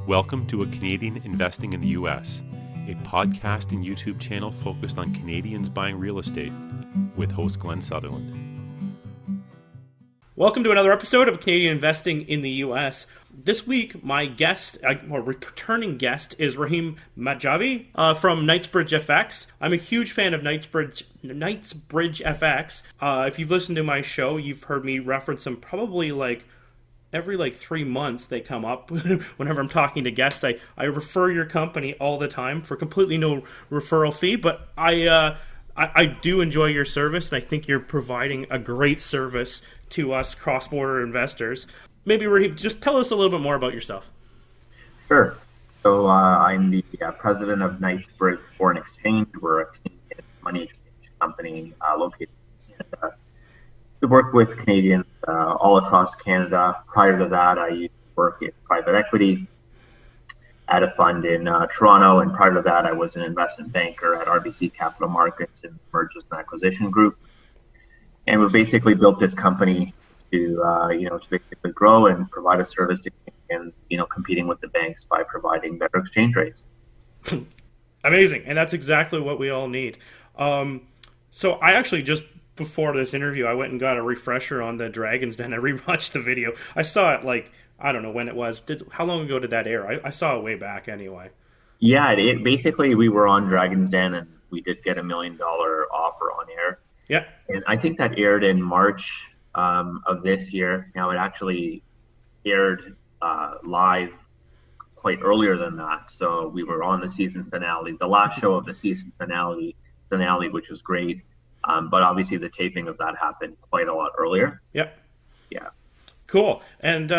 Welcome to A Canadian Investing in the U.S., a podcast and YouTube channel focused on Canadians buying real estate with host Glenn Sutherland. Welcome to another episode of Canadian Investing in the U.S. This week, my guest, or returning guest, is Rahim Madhavji from KnightsbridgeFX. I'm a huge fan of KnightsbridgeFX. If you've listened to my show, you've heard me reference them probably every 3 months. They come up whenever I'm talking to guests. I refer your company all the time for completely no referral fee, but I do enjoy your service, and I think you're providing a great service to us cross-border investors. Maybe, Rahim, just tell us a little bit more about yourself. Sure. So I'm the president of Knightsbridge Foreign Exchange. We're a Canadian money exchange company located in Canada. We work with Canadians all across Canada. Prior to that, I used to work in private equity at a fund in Toronto, and prior to that, I was an investment banker at RBC Capital Markets in the Mergers and Acquisition Group. And we basically built this company to basically grow and provide a service to Canadians, competing with the banks by providing better exchange rates. Amazing, and that's exactly what we all need. So I actually just before this interview, I went and got a refresher on the Dragon's Den. I rewatched the video. I saw it I don't know when it was. How long ago did that air? I saw it way back anyway. Yeah, basically we were on Dragon's Den and we did get $1 million offer on air. Yeah. And I think that aired in March of this year. Now it actually aired live quite earlier than that. So we were on the season finale, the last show of the season finale, which was great. But obviously the taping of that happened quite a lot earlier. Yep. Yeah. Cool. And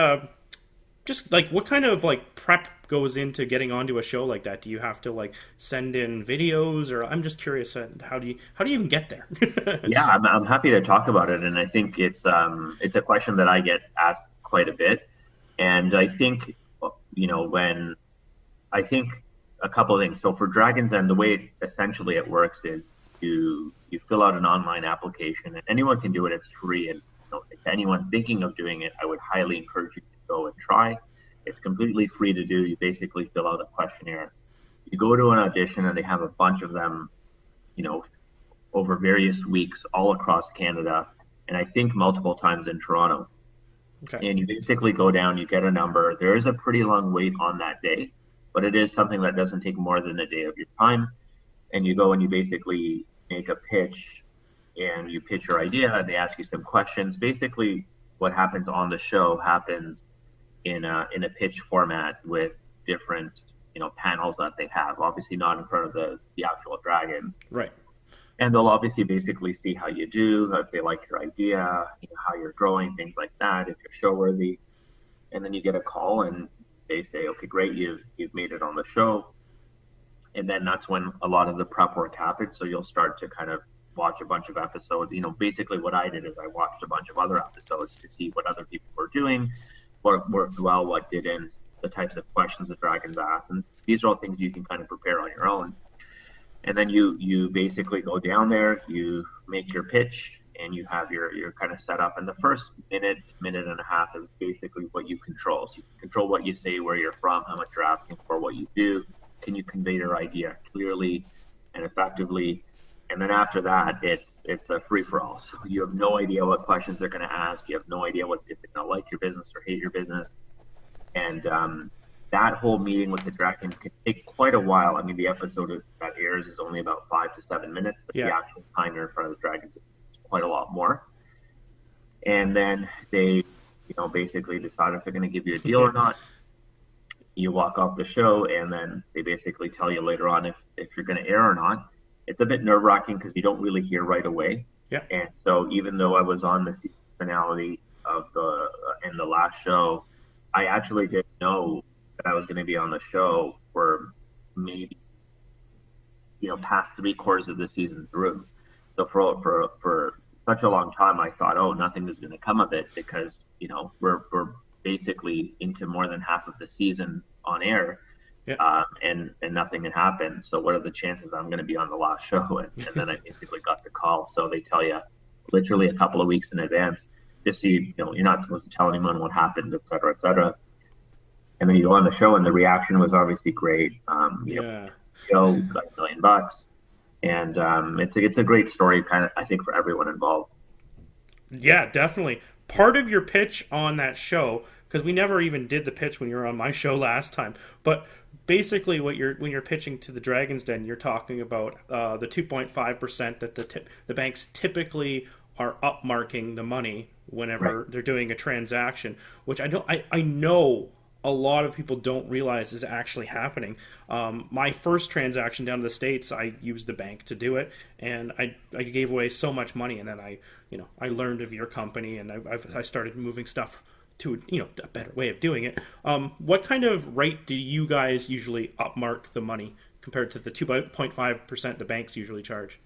just what kind of prep goes into getting onto a show like that? Do you have to send in videos, or I'm just curious, how do you even get there? Yeah, I'm happy to talk about it, and I think it's a question that I get asked quite a bit, and I think I think a couple of things. So for Dragon's Den, the way essentially it works is you fill out an online application, and anyone can do it. It's free, and if anyone thinking of doing it, I would highly encourage you to go and try. It's completely free to do. You basically fill out a questionnaire. You go to an audition, and they have a bunch of them, over various weeks all across Canada, and I think multiple times in Toronto. Okay. And you basically go down, you get a number. There is a pretty long wait on that day, but it is something that doesn't take more than a day of your time. And you go and you basically make a pitch, and you pitch your idea, and they ask you some questions. Basically, what happens on the show happens in a pitch format with different panels that they have. Obviously, not in front of the actual dragons. Right. And they'll obviously basically see how you do, if they like your idea, how you're growing, things like that, if you're show worthy. And then you get a call, and they say, okay, great, you've made it on the show. And then that's when a lot of the prep work happens. So you'll start to kind of watch a bunch of episodes. Basically what I did is I watched a bunch of other episodes to see what other people were doing, what worked well, what didn't, the types of questions the dragons ask. And these are all things you can kind of prepare on your own. And then you basically go down there, you make your pitch, and you have your kind of set up. And the first minute and a half is basically what you control. So you control what you say, where you're from, how much you're asking for, what you do. Can you convey your idea clearly and effectively? And then after that, it's a free-for-all. So you have no idea what questions they're going to ask. You have no idea if they're going to like your business or hate your business. And that whole meeting with the dragon can take quite a while. I mean, the episode that airs is only about 5 to 7 minutes, but the actual time in front of the dragons is quite a lot more. And then they, basically decide if they're going to give you a deal or not. You walk off the show, and then they basically tell you later on if you're going to air or not. It's a bit nerve-wracking because you don't really hear right away. Yeah. And so even though I was on the season finale of in the last show, I actually didn't know that I was going to be on the show for maybe past 3/4 of the season through. So for such a long time, I thought, nothing is going to come of it because we're basically into more than half of the season on air. Yeah. And nothing had happened. So what are the chances I'm going to be on the last show? And then I basically got the call. So they tell you literally a couple of weeks in advance, just so you're not supposed to tell anyone what happened, et cetera, et cetera. And then you go on the show, and the reaction was obviously great. Yeah. Joe got $1 million, and it's a great story, kind of, I think, for everyone involved. Yeah, definitely. Part of your pitch on that show, because we never even did the pitch when you were on my show last time, but basically when you're pitching to the Dragon's Den, you're talking about the 2.5% that the banks typically are upmarking the money whenever they're doing a transaction, which I know a lot of people don't realize is actually happening. My first transaction down to the States, I used the bank to do it, and I gave away so much money, and then I learned of your company, and I started moving stuff to a better way of doing it. What kind of rate do you guys usually upmark the money compared to the 2.5% the banks usually charge?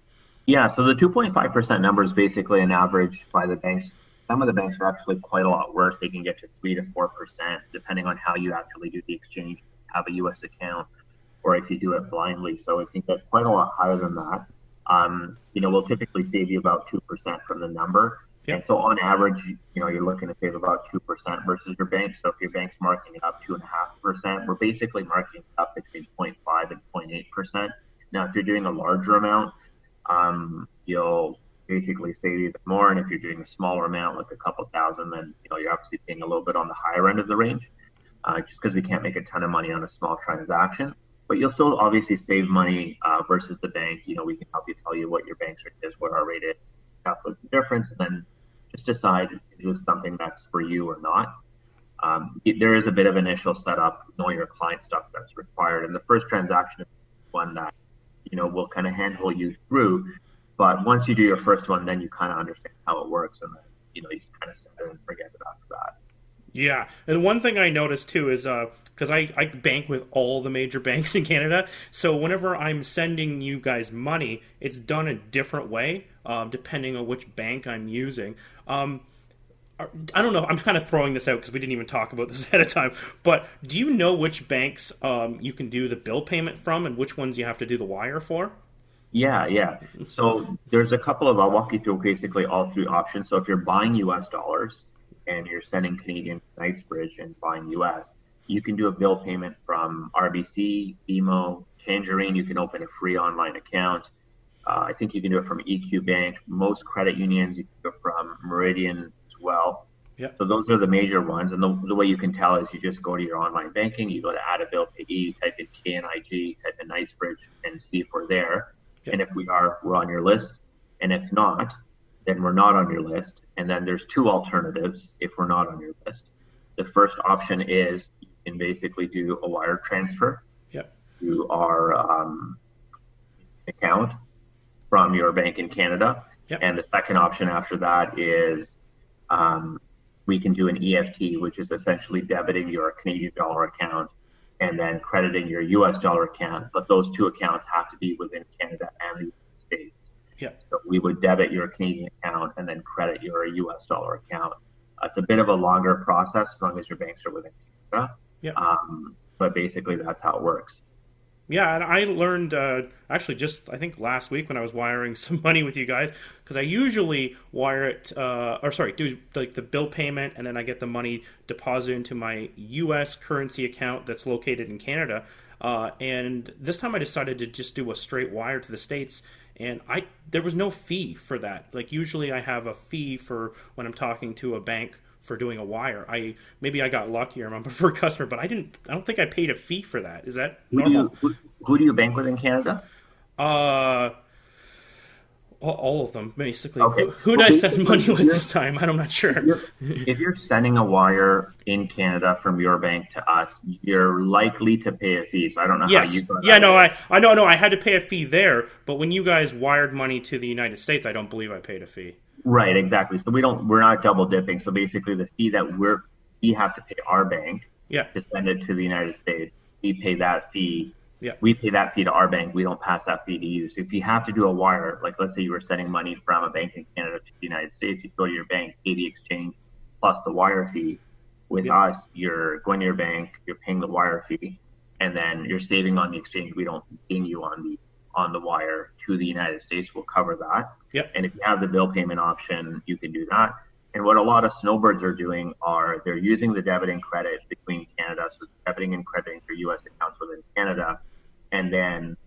Yeah, so the 2.5% number is basically an average by the banks. Some of the banks are actually quite a lot worse. They can get to 3 to 4%, depending on how you actually do the exchange, have a U.S. account, or if you do it blindly. So I think that's quite a lot higher than that. We'll typically save you about 2% from the number. Yep. And so on average, you're looking to save about 2% versus your bank. So if your bank's marking it up 2.5%, we're basically marking it up between 0.5 and 0.8%. Now, if you're doing a larger amount, you'll basically save even more. And if you're doing a smaller amount, like a couple thousand, then you're obviously paying a little bit on the higher end of the range, just because we can't make a ton of money on a small transaction. But you'll still obviously save money versus the bank. We can help you tell you what your bank's rate is, what our rate is, calculate the difference, and then just decide, is this something that's for you or not? There is a bit of initial setup, know your client stuff that's required. And the first transaction is one that we'll kind of handhold you through. But once you do your first one, then you kind of understand how it works, and then you can kind of set it and forget it after that. Yeah, and one thing I noticed too is because I bank with all the major banks in Canada, so whenever I'm sending you guys money, it's done a different way depending on which bank I'm using. I don't know. I'm kind of throwing this out because we didn't even talk about this ahead of time. But do you know which banks you can do the bill payment from and which ones you have to do the wire for? Yeah. So there's a couple of, I'll walk you through basically all three options. So if you're buying US dollars and you're sending Canadian to Knightsbridge and buying US, you can do a bill payment from RBC, BMO, Tangerine. You can open a free online account. I think you can do it from EQ Bank. Most credit unions, you can do it from Meridian as well. Yep. So those are the major ones. And the way you can tell is you just go to your online banking, you go to add a bill payee, you type in KNIG, type in Knightsbridge, and see if we're there. Yep. And if we are, we're on your list. And if not, then we're not on your list. And then there's two alternatives if we're not on your list. The first option is you can basically do a wire transfer to our account from your bank in Canada. Yep. And the second option after that is we can do an EFT, which is essentially debiting your Canadian dollar account and then crediting your US dollar account. But those two accounts have to be within Canada and the United States. Yeah. So we would debit your Canadian account and then credit your US dollar account. It's a bit of a longer process as long as your banks are within Canada. Yeah. But basically that's how it works. Yeah, and I learned actually just I think last week when I was wiring some money with you guys, because I usually wire it do like the bill payment and then I get the money deposited into my U.S. currency account that's located in Canada. And this time I decided to just do a straight wire to the States, and there was no fee for that. Like usually I have a fee for when I'm talking to a bank for doing a wire. Maybe I got lucky or I'm a preferred customer, but I don't think I paid a fee for that. Is that normal? Who do you bank with in Canada? All of them, basically. Okay. Who did I send money with this time? I'm not sure. If you're sending a wire in Canada from your bank to us, you're likely to pay a fee. So I don't know how you got that. I know. I had to pay a fee there, but when you guys wired money to the United States, I don't believe I paid a fee. Right, exactly. So we're not double dipping. So basically the fee that we have to pay our bank to send it to the United States, we pay that fee. Yeah. We pay that fee to our bank. We don't pass that fee to you. So if you have to do a wire, like let's say you were sending money from a bank in Canada to the United States, you go to your bank, pay the exchange plus the wire fee. With us, you're going to your bank, you're paying the wire fee, and then you're saving on the exchange. We don't ding you on the wire to the United States. We'll cover that. Yep. And if you have the bill payment option, you can do that. And what a lot of snowbirds are doing are they're using the debit and credit between Canada, so debiting and crediting their U.S. accounts within Canada, and then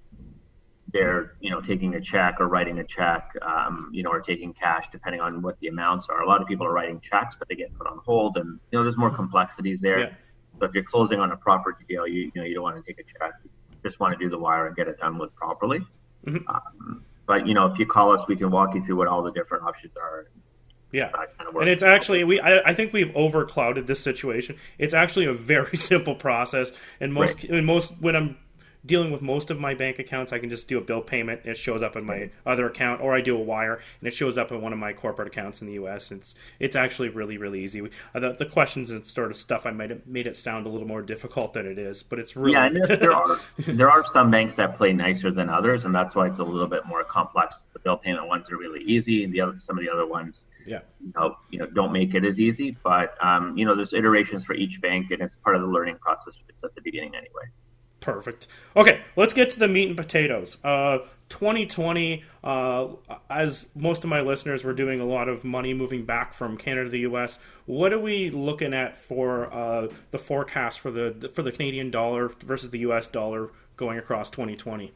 they're, taking a check or writing a check, or taking cash, depending on what the amounts are. A lot of people are writing checks, but they get put on hold, and there's more complexities there. Yeah. So if you're closing on a property deal, you don't want to take a check. You just want to do the wire and get it done with properly. Mm-hmm. But if you call us, we can walk you through what all the different options are. Yeah, and it's actually I think we've overclouded this situation. It's actually a very simple process, and when I'm dealing with most of my bank accounts, I can just do a bill payment. It shows up in my other account, or I do a wire, and it shows up in one of my corporate accounts in the U.S. It's actually really, really easy. The questions and sort of stuff, I might have made it sound a little more difficult than it is, but it's really... Yeah, and there are some banks that play nicer than others, and that's why it's a little bit more complex. The bill payment ones are really easy, and some of the other ones don't make it as easy. But there's iterations for each bank, and it's part of the learning process. It's at the beginning anyway. Perfect. Okay, let's get to the meat and potatoes. 2020, as most of my listeners were doing a lot of money moving back from Canada to the U.S., what are we looking at for the forecast for the Canadian dollar versus the U.S. dollar going across 2020?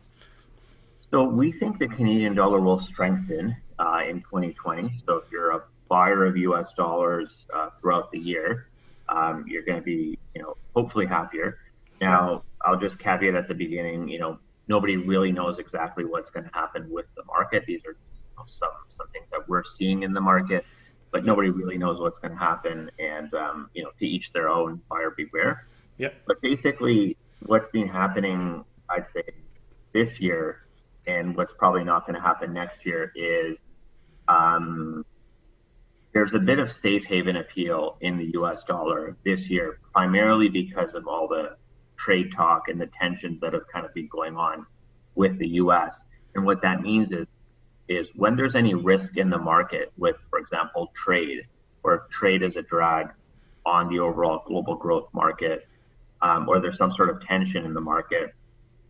So we think the Canadian dollar will strengthen in 2020. So if you're a buyer of U.S. dollars throughout the year, you're going to be, hopefully happier. Now, I'll just caveat at the beginning, nobody really knows exactly what's going to happen with the market. These are some things that we're seeing in the market, but nobody really knows what's going to happen. And, to each their own, buyer beware. Yep. But basically, what's been happening, I'd say, this year, and what's probably not going to happen next year is there's a bit of safe haven appeal in the U.S. dollar this year, primarily because of all the trade talk and the tensions that have kind of been going on with the U.S. And what that means is when there's any risk in the market with, for example, trade, or if trade is a drag on the overall global growth market, or there's some sort of tension in the market,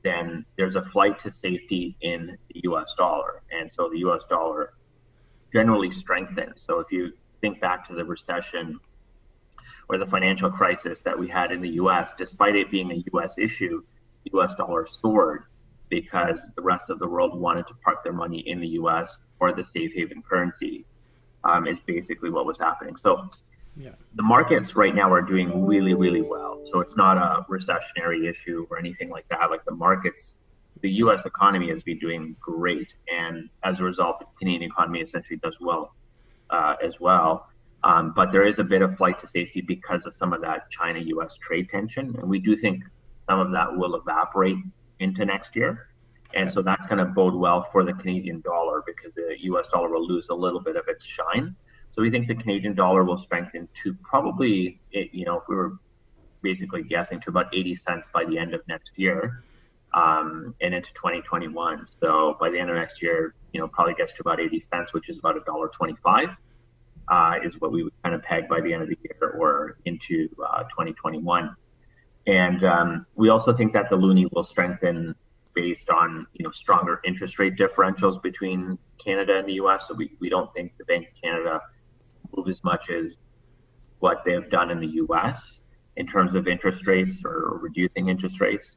then there's a flight to safety in the U.S. dollar. And so the U.S. dollar generally strengthens. So if you think back to the recession or the financial crisis that we had in the U.S., despite it being a U.S. issue, the U.S. dollar soared because the rest of the world wanted to park their money in the U.S. or the safe haven currency, is basically what was happening. So the markets right now are doing really, really well. So it's not a recessionary issue or anything like that. Like the markets, the U.S. economy has been doing great. And as a result, the Canadian economy essentially does well as well. But there is a bit of flight to safety because of some of that China-U.S. trade tension. And we do think some of that will evaporate into next year. And so that's going to bode well for the Canadian dollar because the U.S. dollar will lose a little bit of its shine. So we think the Canadian dollar will strengthen to probably, if we were basically guessing, to about 80 cents by the end of next year and into 2021. So by the end of next year, probably gets to about 80 cents, which is about $1.25. Is what we would kind of peg by the end of the year or into 2021. And we also think that the loonie will strengthen based on, stronger interest rate differentials between Canada and the U.S. So we don't think the Bank of Canada move as much as what they have done in the U.S. in terms of interest rates or reducing interest rates.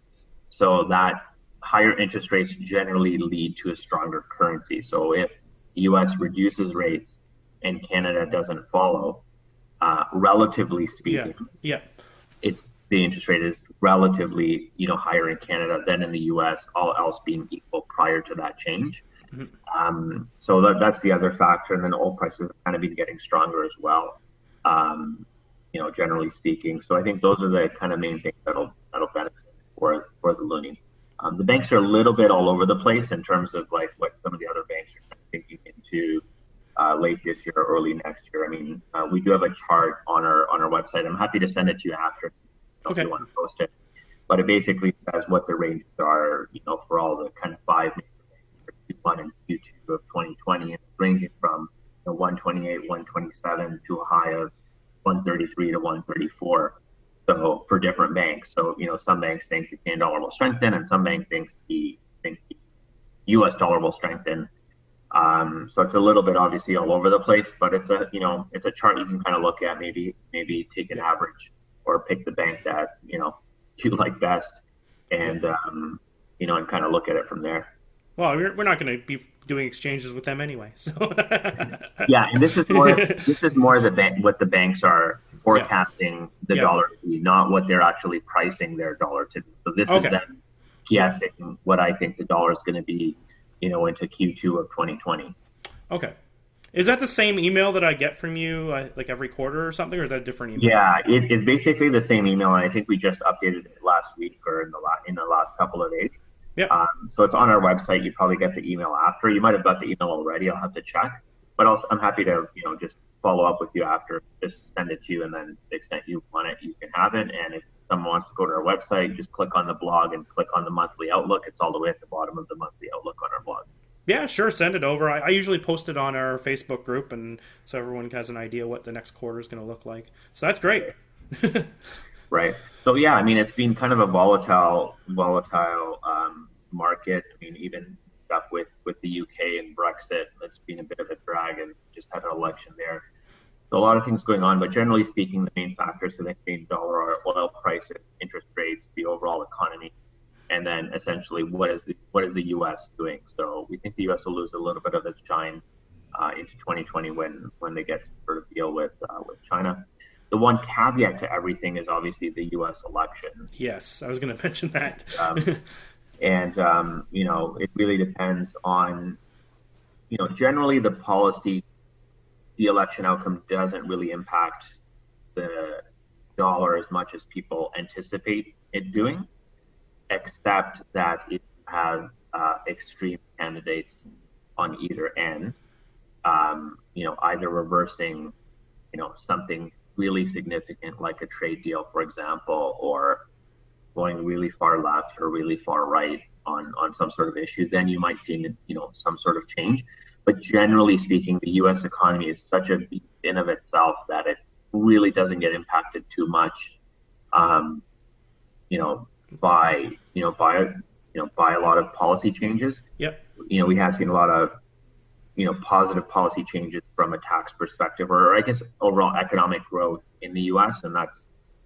So that higher interest rates generally lead to a stronger currency. So if the U.S. reduces rates and Canada doesn't follow, relatively speaking, it's the interest rate is relatively, higher in Canada than in the U.S., all else being equal prior to that change. Mm-hmm. So that's the other factor. And then oil prices have kind of been getting stronger as well, generally speaking. So I think those are the kind of main things that'll benefit for the loonie. The banks are a little bit all over the place in terms of like what some of the other banks are kind of thinking into late this year or early next year. I mean, we do have a chart on our website. I'm happy to send it to you after if you want to post it. But it basically says what the ranges are, for all the kind of five major Q1 and Q2 of 2020, and ranging from 128, 127 to a high of 133 to 134. So for different banks. So, some banks think the Canadian dollar will strengthen, and some banks think the U.S. dollar will strengthen. So it's a little bit obviously all over the place, but it's a chart you can kind of look at, maybe take an average or pick the bank that, you like best, and and kind of look at it from there. Well, we're not going to be doing exchanges with them anyway. So yeah, and this is more the bank, what the banks are forecasting the dollar to be, not what they're actually pricing their dollar to be. So this is them guessing what I think the dollar is going to be, into Q2 of 2020. Okay. Is that the same email that I get from you like every quarter or something, or is that a different email? Yeah, it is basically the same email, and I think we just updated it last week or in the last couple of days. Yeah. So it's on our website. You probably get the email after. You might have got the email already. I'll have to check. But also, I'm happy to just follow up with you after. Just send it to you, and then to the extent you want it, you can have it. And if someone wants to go to our website, just click on the blog and click on the monthly outlook. It's all the way at the bottom of the monthly outlook on our blog. Yeah, sure. Send it over. I usually post it on our Facebook group, and so everyone has an idea what the next quarter is going to look like. So that's great. Right. So yeah, I mean, it's been kind of a volatile market. I mean, even stuff with the UK and Brexit, it's been a bit of a drag, and just had an election there. So a lot of things going on, but generally speaking, the main factors for the main dollar are oil prices, interest rates, the overall economy, and then essentially what is the U.S. doing. So we think the U.S. will lose a little bit of its shine into 2020 when they get to sort of deal with China. The one caveat to everything is obviously the U.S. election. Yes, I was going to mention that. It really depends on, generally the election outcome doesn't really impact the dollar as much as people anticipate it doing, except that if you have extreme candidates on either end, either reversing, something really significant like a trade deal, for example, or going really far left or really far right on some sort of issue, then you might see, some sort of change. But generally speaking, the U.S. economy is such a beast in of itself that it really doesn't get impacted too much, by a lot of policy changes. Yep. We have seen a lot of, positive policy changes from a tax perspective, or I guess overall economic growth in the U.S., and that's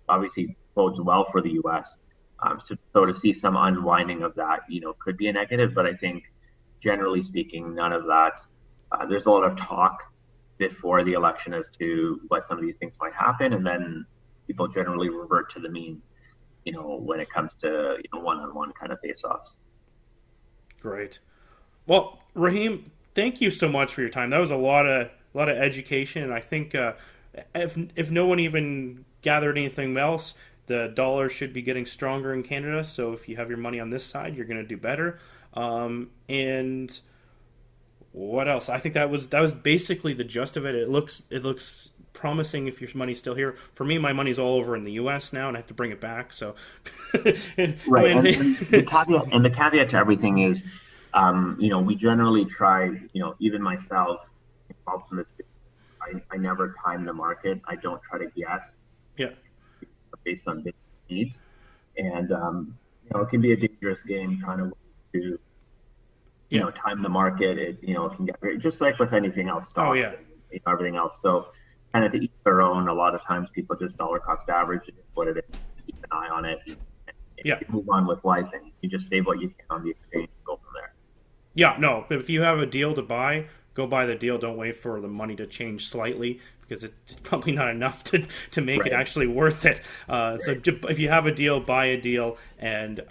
obviously bodes well for the U.S. So to see some unwinding of that, could be a negative, but I think generally speaking, none of that. There's a lot of talk before the election as to what some of these things might happen, and then people generally revert to the mean, when it comes to one-on-one kind of face-offs. Great. Well, Rahim, thank you so much for your time. That was a lot of education, and I think if no one even gathered anything else, the dollar should be getting stronger in Canada. So if you have your money on this side, you're going to do better. And what else? I think that was basically the gist of it. It looks promising if your money's still here. For me, my money's all over in the U.S. now, and I have to bring it back. So right. And the caveat to everything is, we generally try. Even myself, I never time the market. I don't try to guess. Yeah. Based on business needs, and it can be a dangerous game trying to time the market. It can get just like with anything else, stocks, everything else. So kind of to each their own. A lot of times people just dollar cost average what it is, keep an eye on it, and you move on with life, and you just save what you can on the exchange and go from there. Yeah, no. If you have a deal to buy, go buy the deal. Don't wait for the money to change slightly, because it's probably not enough to make it actually worth it. So if you have a deal, buy a deal, and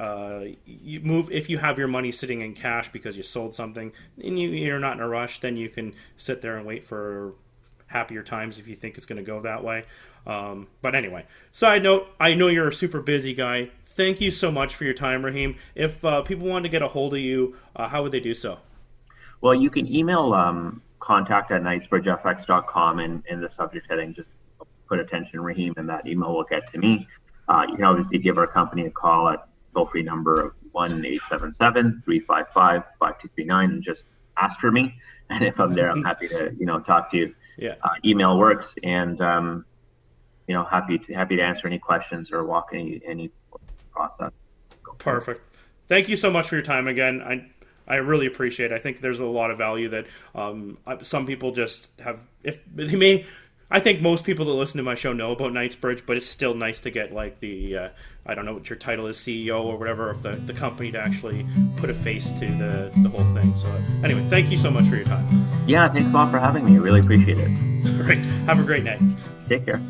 you move. If you have your money sitting in cash because you sold something and you're not in a rush, then you can sit there and wait for happier times if you think it's going to go that way. But anyway, side note, I know you're a super busy guy. Thank you so much for your time, Rahim. If people want to get a hold of you, how would they do so? Well, you can email contact@KnightsbridgeFX.com, and in the subject heading, just put attention Rahim, and that email will get to me. You can obviously give our company a call at toll-free number of 1-877-355-5239 and just ask for me. And if I'm there, I'm happy to talk to you. Yeah. Email works, and happy to answer any questions or walk any process. Perfect. Thank you so much for your time again. I really appreciate it. I think there's a lot of value that some people just have. If they may, I think most people that listen to my show know about Knightsbridge, but it's still nice to get like the I don't know what your title is, CEO or whatever, of the company to actually put a face to the whole thing. So anyway, thank you so much for your time. Yeah, thanks a lot for having me. I really appreciate it. All right, have a great night. Take care.